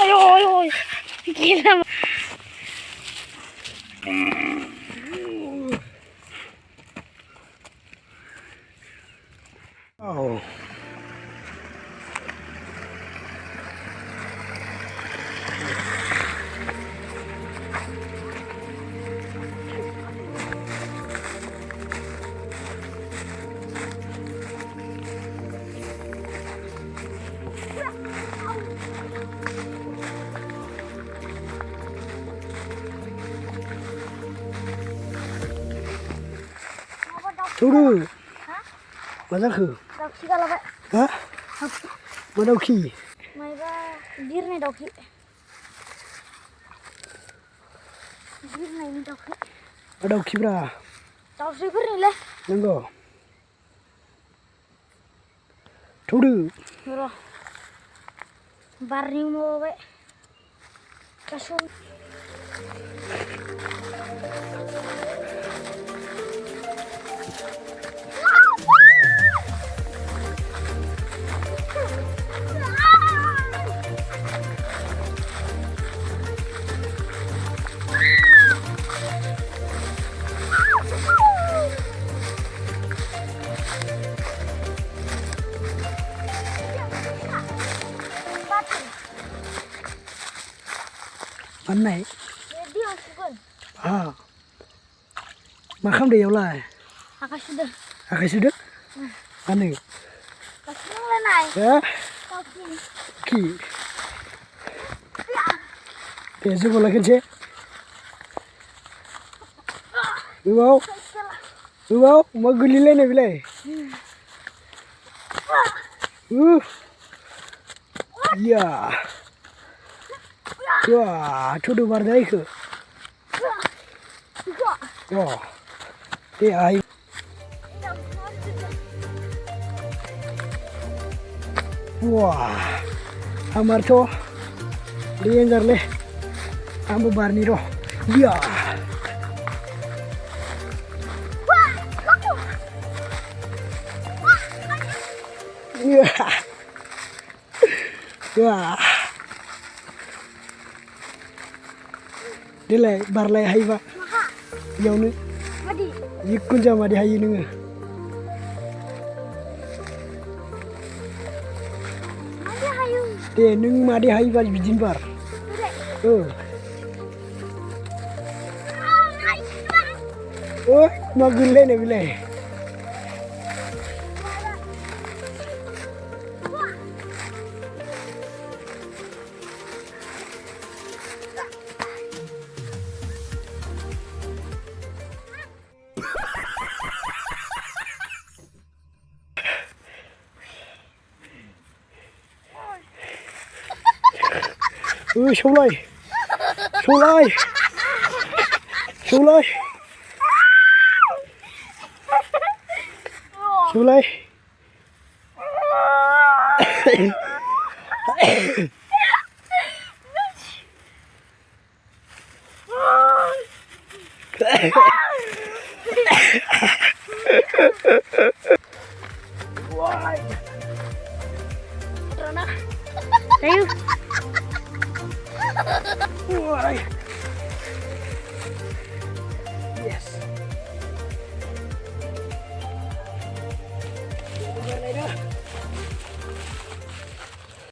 Ayo, gila. Oh. Tunggu. Mana ke? Dauki kalau pak. Hah? Mana dauki? Mereka dir nih dauki. Dir nih ini dauki. Ada dauki berapa? Dauki ber nih lah. Nenggo. Tunggu. Bro. Barni mau pak. Kasih. Bắn này. Dia masukkan. À. Mà không đều lại. Sudah. Sudah. Aneh. Kasih yang lain. Ya. Dauki. Ki. Peso bola kerja. Wow, mau gulile nih bilai. Ya. Wah, cudu bardai ke. Oh, dia air. Wah, amar to. Dia njar le. Ambo barni ro. Ya. Ya. Wah. Dilai barlai hai ba. Yaunu. Madi. Yikun jama di hai nunga. Madi hayu. Te nung madi hai ba bijin bar. Oh. Oh, magulle ne bilai. Xuống lại. Ayo. Wah.